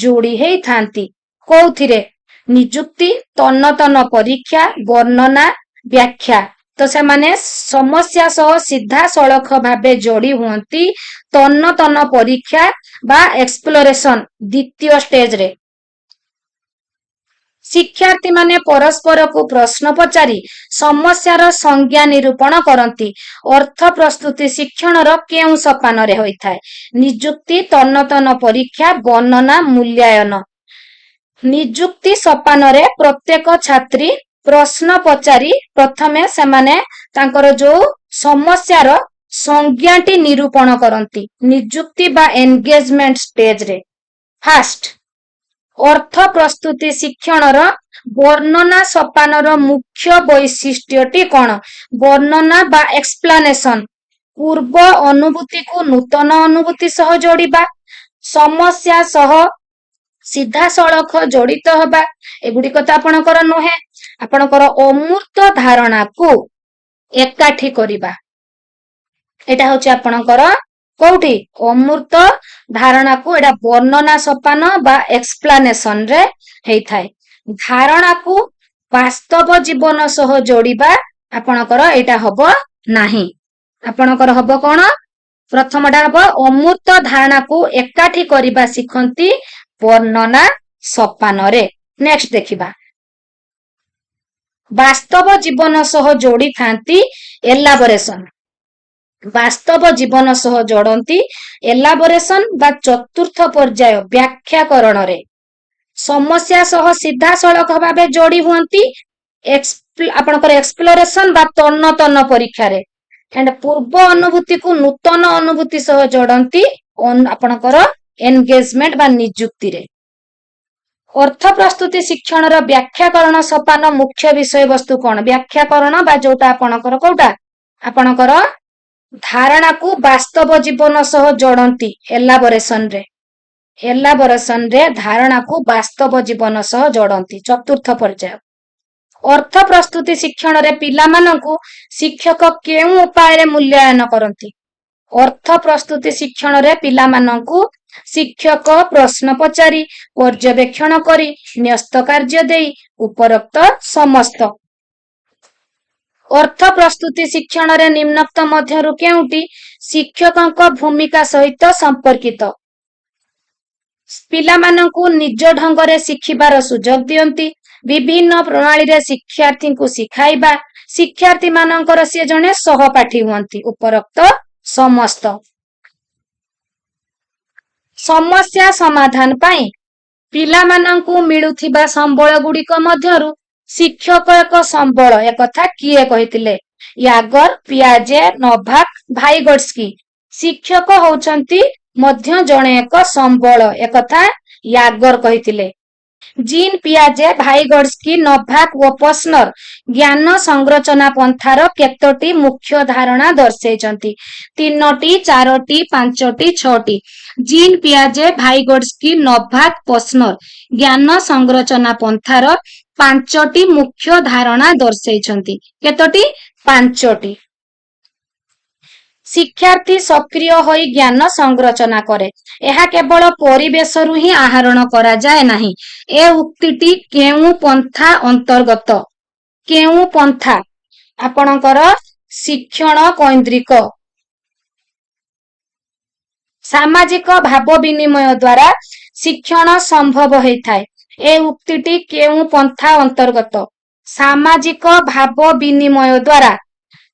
ଯୋଡି ହେଇଥାନ୍ତି? କୋଉଥିରେ? ନିଯୁକ୍ତି, ତନ୍ନ ତନ୍ନ ପରୀକ୍ଷା, ବର୍ଣ୍ଣନା, ବ୍ୟାଖ୍ୟା। ତ ସେମାନେ ସମସ୍ୟା ସହ ସିଧାସଳଖ ଭାବେ ଯୋଡି ହୁଅନ୍ତି ତନ୍ନ ତନ୍ନ ପରୀକ୍ଷା ବା ଏକ୍ସପ୍ଲୋରେସନ ଦ୍ୱିତୀୟ ଷ୍ଟେଜରେ। ଶିକ୍ଷାର୍ଥୀମାନେ ପରସ୍ପରକୁ ପ୍ରଶ୍ନ ପଚାରି ସମସ୍ୟାର ସଂଜ୍ଞା ନିରୂପଣ କରନ୍ତି। ଅର୍ଥ ପ୍ରସ୍ତୁତି ଶିକ୍ଷଣର କେଉଁ ସୋପାନରେ ହୋଇଥାଏ? ନିଯୁକ୍ତି, ତନ୍ନ ତନ୍ନ ପରୀକ୍ଷା, ବର୍ଣ୍ଣନା, ମୂଲ୍ୟାୟନ। ନିଯୁକ୍ତି ସୋପାନରେ ପ୍ରତ୍ୟେକ ଛାତ୍ରୀ ପ୍ରଶ୍ନ ପଚାରି ପ୍ରଥମେ ସେମାନେ ତାଙ୍କର ଯୋଉ ସମସ୍ୟାର ସଂଜ୍ଞାଟି ନିରୂପଣ କରନ୍ତି ନିଯୁକ୍ତି ବା ଏନଗେଜମେଣ୍ଟ ଷ୍ଟେଜରେ। ଫାଷ୍ଟ, ଅର୍ଥ ପ୍ରସ୍ତୁତି ଶିକ୍ଷଣର ବର୍ଣ୍ଣନା ସୋପାନର ମୁଖ୍ୟ ବୈଶିଷ୍ଟ୍ୟଟି କଣ? ବର୍ଣ୍ଣନା ବା ଏକ୍ସପ୍ଲାନେସନ ପୂର୍ବ ଅନୁଭୂତିକୁ ନୂତନ ଅନୁଭୂତି ସହ ଯୋଡ଼ିବା, ସମସ୍ୟା ସହ ସିଧାସଳଖ ଜଡିତ ହେବା। ଏଗୁଡିକ ତ ଆପଣଙ୍କର ନୁହେଁ। ଆପଣଙ୍କର ଅମୂର୍ତ୍ତ ଧାରଣାକୁ ଏକାଠି କରିବା। ଏଟା ହଉଛି ଆପଣଙ୍କର କୋଉଠି? ଅମୂର୍ତ୍ତ ଧାରଣାକୁ ଏଟା ବର୍ଣ୍ଣନା ସୋପାନ ବା ଏକ୍ସପ୍ଲାନେସନ ରେ ହେଇଥାଏ। ଧାରଣାକୁ ବାସ୍ତବ ଜୀବନ ସହ ଯୋଡ଼ିବା ଆପଣଙ୍କର ଏଇଟା ହବ ନାହିଁ। ଆପଣଙ୍କର ହବ କଣ? ପ୍ରଥମଟା ହବ ଅମୂର୍ତ୍ତ ଧାରଣାକୁ ଏକାଠି କରିବା ଶିଖନ୍ତି ବର୍ଣ୍ଣନା ସୋପାନରେ। ନେକ୍ସଟ ଦେଖିବା, ବାସ୍ତବ ଜୀବନ ସହ ଯୋଡ଼ିଥାନ୍ତି ଏଲାବୋରେସନ। ବାସ୍ତବ ଜୀବନ ସହ ଯୋଡନ୍ତି ଏଲାବୋରେସନ ବା ଚତୁର୍ଥ ପର୍ଯ୍ୟାୟ ବ୍ୟାଖ୍ୟାକରଣରେ। ସମସ୍ୟା ସହ ସିଧାସଳଖ ଭାବେ ଯୋଡି ହୁଅନ୍ତି ଆପଣଙ୍କର ଏକ୍ସପ୍ଲୋରେସନ ବା ତନ୍ନ ପରୀକ୍ଷାରେ। ଏଣ୍ଡ ପୂର୍ବ ଅନୁଭୂତିକୁ ନୂତନ ଅନୁଭୂତି ସହ ଯୋଡନ୍ତି ଆପଣଙ୍କର ଏନଗେଜମେଣ୍ଟ ବା ନିଯୁକ୍ତିରେ। ଅର୍ଥ ପ୍ରସ୍ତୁତି ଶିକ୍ଷଣର ବ୍ୟାଖ୍ୟାକରଣ ସୋପାନ ମୁଖ୍ୟ ବିଷୟବସ୍ତୁ କଣ? ବ୍ୟାଖ୍ୟାକରଣ ବା ଯୋଉଟା ଆପଣଙ୍କର କୋଉଟା ଆପଣଙ୍କର ଧାରଣାକୁ ବାସ୍ତବ ଜୀବନ ସହ ଯୋଡନ୍ତି ଏଲାବୋରେସନରେ। ଏଲାବୋରେସନରେ ଧାରଣାକୁ ବାସ୍ତବ ଜୀବନ ସହ ଯୋଡନ୍ତି ଚତୁର୍ଥ ପର୍ଯ୍ୟାୟ। ଅର୍ଥ ପ୍ରସ୍ତୁତି ଶିକ୍ଷଣରେ ପିଲାମାନଙ୍କୁ ଶିକ୍ଷକ କେଉଁ ଉପାୟରେ ମୂଲ୍ୟାୟନ କରନ୍ତି? ଅର୍ଥ ପ୍ରସ୍ତୁତି ଶିକ୍ଷଣରେ ପିଲାମାନଙ୍କୁ ଶିକ୍ଷକ ପ୍ରଶ୍ନ ପଚାରି, ପର୍ଯ୍ୟବେକ୍ଷଣ କରି, ନ୍ୟସ୍ତ କାର୍ଯ୍ୟ ଦେଇ, ଉପରୋକ୍ତ ସମସ୍ତ। ଅର୍ଥ ପ୍ରସ୍ତୁତି ଶିକ୍ଷଣରେ ନିମ୍ନୋକ୍ତ ମଧ୍ୟରୁ କେଉଁଟି ଶିକ୍ଷକଙ୍କ ଭୂମିକା ସହିତ ସମ୍ପର୍କିତ? ପିଲାମାନଙ୍କୁ ନିଜ ଢଙ୍ଗରେ ଶିଖିବାର ସୁଯୋଗ ଦିଅନ୍ତି, ବିଭିନ୍ନ ପ୍ରଣାଳୀରେ ଶିକ୍ଷାର୍ଥୀଙ୍କୁ ଶିଖାଇବା, ଶିକ୍ଷାର୍ଥୀ ମାନଙ୍କର ସିଏ ଜଣେ ସହପାଠୀ ହୁଅନ୍ତି, ଉପରୋକ୍ତ ସମସ୍ତ। ସମସ୍ୟା ସମାଧାନ ପାଇଁ ପିଲାମାନଙ୍କୁ ମିଳୁଥିବା ସମ୍ବଳ ଗୁଡିକ ମଧ୍ୟରୁ ଶିକ୍ଷକ ଏକ ସମ୍ବଳ, ଏକଥା କିଏ କହିଥିଲେ? ୟାଗର, ପିଆଜେ, ନୋଭାକ, ଭାଇଗୋଟ୍ସ୍କି। ଶିକ୍ଷକ ହଉଛନ୍ତି ମଧ୍ୟ ଜଣେ ଏକ ସମ୍ବଳ, ଏକଥା ୟାଗର କହିଥିଲେ। ଜିନ୍ ପିଆଜେ, ଭାଇଗୋଟ୍ସ୍କି, ନୋଭାକ ଓ ପୋସ୍ନର ଜ୍ଞାନ ସଂରଚନା ପନ୍ଥାର କେତୋଟି ମୁଖ୍ୟ ଧାରଣା ଦର୍ଶାଇଛନ୍ତି? 3ଟି, 4ଟି, 5ଟି, 6ଟି। ଜିନ୍ ପିଆଜେ, ଭାଇଗୋଟ୍ସ୍କି, ନୋଭାକ, ପୋସ୍ନର ଜ୍ଞାନ ସଂରଚନା ପନ୍ଥାର 5ଟି ମୁଖ୍ୟ ଧାରଣା ଦର୍ଶାଇଛନ୍ତି। କେତୋଟି? 5ଟି। ଶିକ୍ଷାର୍ଥୀ ସକ୍ରିୟ ହୋଇ ଜ୍ଞାନ ସଂରଚନା କରେ, ଏହା କେବଳ ପରିବେଶରୁ ହିଁ ଆହରଣ କରାଯାଏ ନାହିଁ। ଏ ଉକ୍ତିଟି କେଉଁ ପନ୍ଥା ଅନ୍ତର୍ଗତ? କେଉଁ ପନ୍ଥା? ଆପଣଙ୍କର ଶିକ୍ଷଣ କୈନ୍ଦ୍ରିକ। ସାମାଜିକ ଭାବ ବିନିମୟ ଦ୍ୱାରା ଶିକ୍ଷଣ ସମ୍ଭବ ହୋଇଥାଏ, ଏ ଉକ୍ତିଟି କେଉଁ ପନ୍ଥା ଅନ୍ତର୍ଗତ? ସାମାଜିକ ଭାବ ବିନିମୟ ଦ୍ୱାରା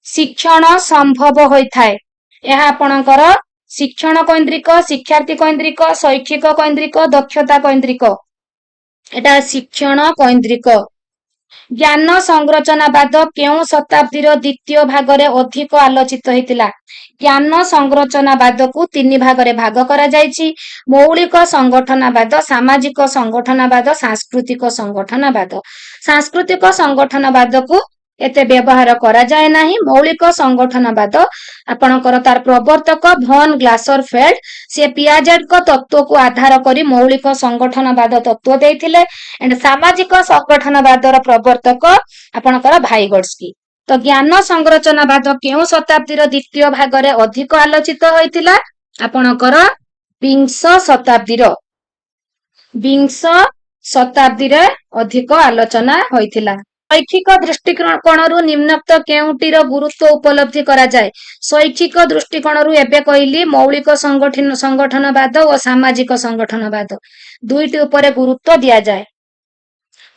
ଶିକ୍ଷଣ ସମ୍ଭବ ହୋଇଥାଏ, ଏହା ଆପଣଙ୍କର ଶିକ୍ଷଣ କୈନ୍ଦ୍ରିକ, ଶିକ୍ଷାର୍ଥୀ କୈନ୍ଦ୍ରିକ, ଶୈକ୍ଷିକ କୈନ୍ଦ୍ରିକ, ଦକ୍ଷତା କୈନ୍ଦ୍ରିକ। এটা ଶିକ୍ଷଣ କୈନ୍ଦ୍ରିକ। ଜ୍ଞାନ ସଂରଚନାବାଦ କେଉଁ ଶତାବ୍ଦୀର ଦ୍ୱିତୀୟ ଭାଗରେ ଅଧିକ ଆଲୋଚିତ ହୋଇଥିଲା? ଜ୍ଞାନ ସଂରଚନାବାଦକୁ 3 ଭାଗରେ ଭାଗ କରାଯାଇଛି: ମୌଳିକ ସଂଗଠନବାଦ, ସାମାଜିକ ସଂଗଠନବାଦ, ସାଂସ୍କୃତିକ ସଂଗଠନବାଦ। ସାଂସ୍କୃତିକ ସଂଗଠନବାଦକୁ ଏତେ ବ୍ୟବହାର କରାଯାଏ ନାହିଁ। ମୌଳିକ ସଂଗଠନବାଦ ଆପଣଙ୍କର ତାର ପ୍ରବର୍ତ୍ତକ ଭନ୍ ଗ୍ଲାସରଫେଲ୍ଡ, ସେ ପିଆଜେଙ୍କ ତତ୍ତ୍ୱକୁ ଆଧାର କରି ମୌଳିକ ସଂଗଠନବାଦ ତତ୍ତ୍ୱ ଦେଇଥିଲେ। ଏଣ୍ଡ ସାମାଜିକ ସଂଗଠନବାଦର ପ୍ରବର୍ତ୍ତକ ଆପଣଙ୍କର ଭାଇଗୋଟ୍ସ୍କି। ତ ଜ୍ଞାନ ସଂରଚନାବାଦ କେଉଁ ଶତାବ୍ଦୀର ଦ୍ୱିତୀୟ ଭାଗରେ ଅଧିକ ଆଲୋଚିତ ହୋଇଥିଲା? ଆପଣଙ୍କର ବିଂଶ ଶତାବ୍ଦୀରେ ଅଧିକ ଆଲୋଚନା ହୋଇଥିଲା। ଶୈକ୍ଷିକ ଦୃଷ୍ଟିକୋଣରୁ ନିମ୍ନୋକ୍ତ କେଉଁଟିର ଗୁରୁତ୍ୱ ଉପଲବ୍ଧି କରାଯାଏ? ଶୈକ୍ଷିକ ଦୃଷ୍ଟିକୋଣରୁ ଏବେ କହିଲି ମୌଳିକ ସଂଗଠନବାଦ ଓ ସାମାଜିକ ସଂଗଠନବାଦ, ଦୁଇଟି ଉପରେ ଗୁରୁତ୍ୱ ଦିଆଯାଏ।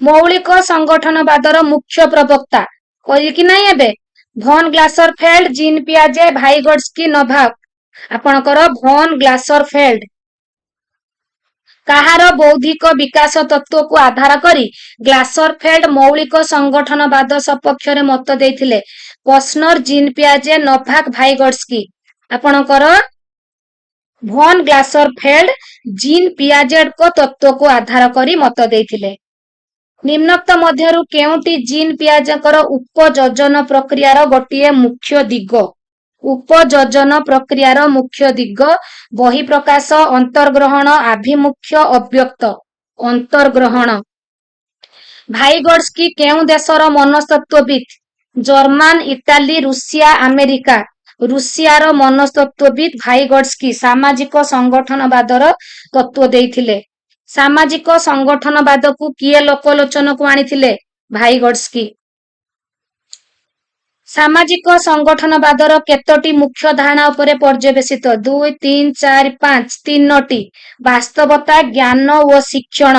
ମୌଳିକ ସଂଗଠନବାଦର ମୁଖ୍ୟ ପ୍ରବକ୍ତା କହିଲି କି ନାହିଁ ଏବେ? ଭନ୍ ଗ୍ଲାସରଫେଲ୍ଡ, ଜିନ୍ ପିଆଜେ, ଭାଇଗୋଟ୍ସ୍କି, ନୋଭାକ। ଆପଣଙ୍କର ଭନ୍ ଗ୍ଲାସରଫେଲ୍ଡ। କାହାର ବୌଦ୍ଧିକ ବିକାଶ ତତ୍ତ୍ୱକୁ ଆଧାର କରି ଗ୍ଲାସରଫେଲ୍ଡ ମୌଳିକ ସଂଗଠନବାଦ ସପକ୍ଷରେ ମତ ଦେଇଥିଲେ? ପୋସ୍ନର, ଜିନ୍ ପିଆଜେ, ନୋଭାକ, ଭାଇଗୋଟ୍ସ୍କି। ଆପଣଙ୍କର ଭନ୍ ଗ୍ଲାସରଫେଲ୍ଡ ଜିନ୍ ପିଆଜେଙ୍କ ତତ୍ତ୍ୱକୁ ଆଧାର କରି ମତ ଦେଇଥିଲେ। ନିମ୍ନୋକ୍ତ ମଧ୍ୟରୁ କେଉଁଟି ଜିନ୍ ପିଆଜେଙ୍କର ଉପଯୋଜନ ପ୍ରକ୍ରିୟାର ଗୋଟିଏ ମୁଖ୍ୟ ଦିଗ? ଉପଯୋଜନ ପ୍ରକ୍ରିୟାର ମୁଖ୍ୟ ଦିଗ ବହିଃପ୍ରକାଶ, ଅନ୍ତର୍ଗ୍ରହଣ, ଆଭିମୁଖ୍ୟ, ଅବ୍ୟକ୍ତ। ଅନ୍ତର୍ଗ୍ରହଣ। ଭାଇଗୋଟ୍ସ୍କି କେଉଁ ଦେଶର ମନସ୍ତତ୍ତ୍ୱବିତ୍? ଜର୍ମାନ, ଇଟାଲୀ, ରୁଷିଆ, ଆମେରିକା। ରୁଷିଆର ମନସ୍ତତ୍ତ୍ୱବିତ୍ ଭାଇଗୋଟ୍ସ୍କି ସାମାଜିକ ସଂଗଠନବାଦର ତତ୍ତ୍ୱ ଦେଇଥିଲେ। ସାମାଜିକ ସଂଗଠନବାଦକୁ କିଏ ଲୋକଲୋଚନକୁ ଆଣିଥିଲେ? ଭାଇଗୋଟ୍ସ୍କି। ସାମାଜିକ ସଂଗଠନବାଦର କେତୋଟି ମୁଖ୍ୟ ଧାରଣା ଉପରେ ପର୍ଯ୍ୟବେସିତ? 2, 3, 4, 5 ତିନୋଟି। ବାସ୍ତବତା, ଜ୍ଞାନ ଓ ଶିକ୍ଷଣ।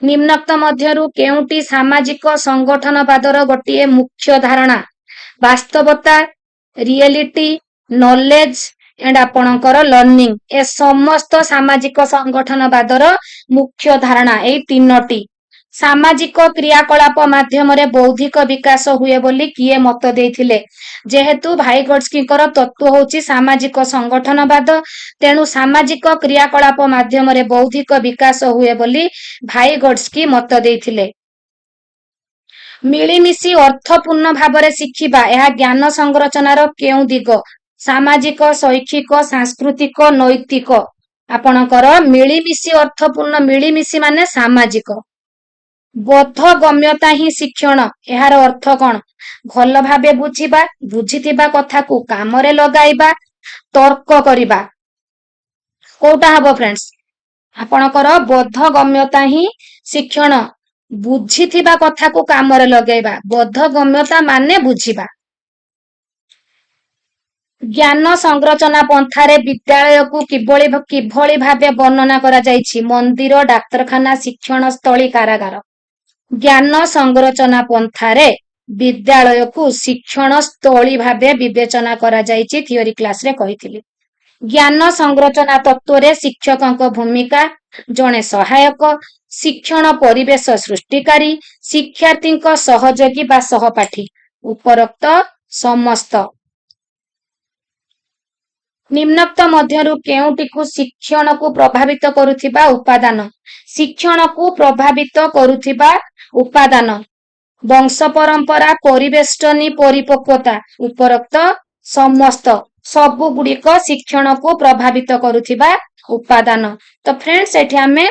ନିମ୍ନୋକ୍ତ ମଧ୍ୟରୁ କେଉଁଟି ସାମାଜିକ ସଂଗଠନବାଦର ଗୋଟିଏ ମୁଖ୍ୟ ଧାରଣା? ବାସ୍ତବତା, ରିଏଲିଟି, ନଲେଜ ଏଣ୍ଡ ଆପଣଙ୍କର ଲର୍ଣ୍ଣିଂ। ଏ ସମସ୍ତ ସାମାଜିକ ସଂଗଠନବାଦର ମୁଖ୍ୟ ଧାରଣା ଏଇ ତିନୋଟି। ସାମାଜିକ କ୍ରିୟାକଳାପ ମାଧ୍ୟମରେ ବୌଦ୍ଧିକ ବିକାଶ ହୁଏ ବୋଲି କିଏ ମତ ଦେଇଥିଲେ? ଯେହେତୁ ଭାଇଗୋଡସ୍କିଙ୍କର ତତ୍ତ୍ୱ ହେଉଛି ସାମାଜିକ ସଂଗଠନବାଦ, ତେଣୁ ସାମାଜିକ କ୍ରିୟାକଳାପ ମାଧ୍ୟମରେ ବୌଦ୍ଧିକ ବିକାଶ ହୁଏ ବୋଲି ଭାଇଗୋଡସ୍କି ମତ ଦେଇଥିଲେ। ମିଳିମିଶି ଅର୍ଥପୂର୍ଣ୍ଣ ଭାବରେ ଶିଖିବା ଏହା ଜ୍ଞାନ ସଂରଚନାର କେଉଁ ଦିଗ? ସାମାଜିକ, ଶୈକ୍ଷିକ, ସାଂସ୍କୃତିକ, ନୈତିକ। ଆପଣଙ୍କର ମିଳିମିଶି ଅର୍ଥପୂର୍ଣ୍ଣ, ମିଳିମିଶି ମାନେ ସାମାଜିକ। ବୋଧଗମ୍ୟତା ହିଁ ଶିକ୍ଷଣ, ଏହାର ଅର୍ଥ କଣ? ଭଲ ଭାବେ ବୁଝିବା, ବୁଝିଥିବା କଥାକୁ କାମରେ ଲଗାଇବା, ତର୍କ କରିବା। କୋଉଟା ହବ ଫ୍ରେଣ୍ଡସ୍? ଆପଣଙ୍କର ବୋଧଗମ୍ୟତା ହିଁ ଶିକ୍ଷଣ। ବୁଝିଥିବା କଥାକୁ କାମରେ ଲଗେଇବା। ବୋଧଗମ୍ୟତା ମାନେ ବୁଝିବା। ଜ୍ଞାନ ସଂରଚନା ପନ୍ଥାରେ ବିଦ୍ୟାଳୟକୁ କିଭଳି ଭାବେ ବର୍ଣ୍ଣନା କରାଯାଇଛି? ମନ୍ଦିର, ଡାକ୍ତରଖାନା, ଶିକ୍ଷଣ ସ୍ଥଳୀ, କାରାଗାର। ଜ୍ଞାନ ସଂରଚନା ପନ୍ଥାରେ ବିଦ୍ୟାଳୟକୁ ଶିକ୍ଷଣ ସ୍ଥଳୀ ଭାବେ ବିବେଚନା କରାଯାଇଛି, ଥିଓରି କ୍ଲାସରେ କହିଥିଲି। ଜ୍ଞାନ ସଂରଚନା ତତ୍ତ୍ୱରେ ଶିକ୍ଷକଙ୍କ ଭୂମିକା। ଜଣେ ସହାୟକ, ଶିକ୍ଷଣ ପରିବେଶ ସୃଷ୍ଟିକାରୀ, ଶିକ୍ଷାର୍ଥୀଙ୍କ ସହଯୋଗୀ ବା ସହପାଠୀ। ଉପରୋକ୍ତ ସମସ୍ତ। ନିମ୍ନୋକ୍ତ ମଧ୍ୟରୁ କେଉଁଟିକୁ ଶିକ୍ଷଣକୁ ପ୍ରଭାବିତ କରୁଥିବା ଉପାଦାନ? ଶିକ୍ଷଣକୁ ପ୍ରଭାବିତ କରୁଥିବା ଉପାଦାନ। ବଂଶ ପରମ୍ପରା, ପରିବେଷ୍ଟନୀ, ପରିପକ୍ୱତା। ଉପରୋକ୍ତ ସମସ୍ତ। ସବୁଗୁଡ଼ିକ ଶିକ୍ଷଣକୁ ପ୍ରଭାବିତ କରୁଥିବା ଉପାଦାନ। ତ ଫ୍ରେଣ୍ଡସ୍ ଏଠି ଆମେ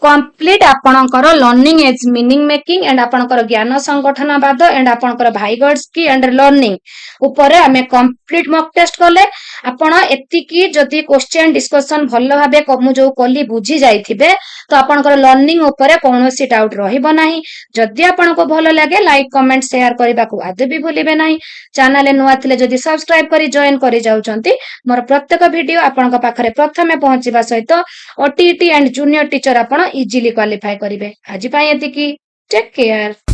କମ୍ପ୍ଲିଟ ଆପଣଙ୍କର learning as meaning making and ଆପଣଙ୍କର ଜ୍ଞାନ ସଂଗଠନବାଦ ଏଣ୍ଡ ଆପଣଙ୍କର ଭାଇଗୋଡସ୍କି ଏଣ୍ଡ ଲର୍ଣ୍ଣିଂ ଉପରେ ଆମେ କମ୍ପ୍ଲିଟ ମକ୍ ଟେଷ୍ଟ କଲେ। ଆପଣ ଏତିକି ଯଦି କ୍ୱେଶ୍ଚନ ଡିସ୍କସନ ଭଲ ଭାବେ ମୁଁ ଯୋଉ କଲି ବୁଝି ଯାଇଥିବେ ତ ଆପଣଙ୍କର ଲର୍ଣ୍ଣିଂ ଉପରେ କୌଣସି ଡାଉଟ ରହିବ ନାହିଁ। ଯଦି ଆପଣଙ୍କୁ ଭଲ ଲାଗେ ଲାଇକ୍, କମେଣ୍ଟ, ସେୟାର କରିବାକୁ ଆଦୌ ବି ଭୁଲିବେ ନାହିଁ। ଚ୍ୟାନେଲରେ ନୂଆ ଥିଲେ ଯଦି ସବସ୍କ୍ରାଇବ କରି ଜଏନ କରି ଯାଉଛନ୍ତି, ମୋର ପ୍ରତ୍ୟେକ ଭିଡିଓ ଆପଣଙ୍କ ପାଖରେ ପ୍ରଥମେ ପହଞ୍ଚିବା ସହିତ OTET ଏଣ୍ଡ ଜୁନିୟର ଟିଚର ଆପଣ ଇଜିଲି କ୍ୱାଲିଫାଏ କରିବେ। ଆଜି ପାଇଁ ଏତିକି। Take care.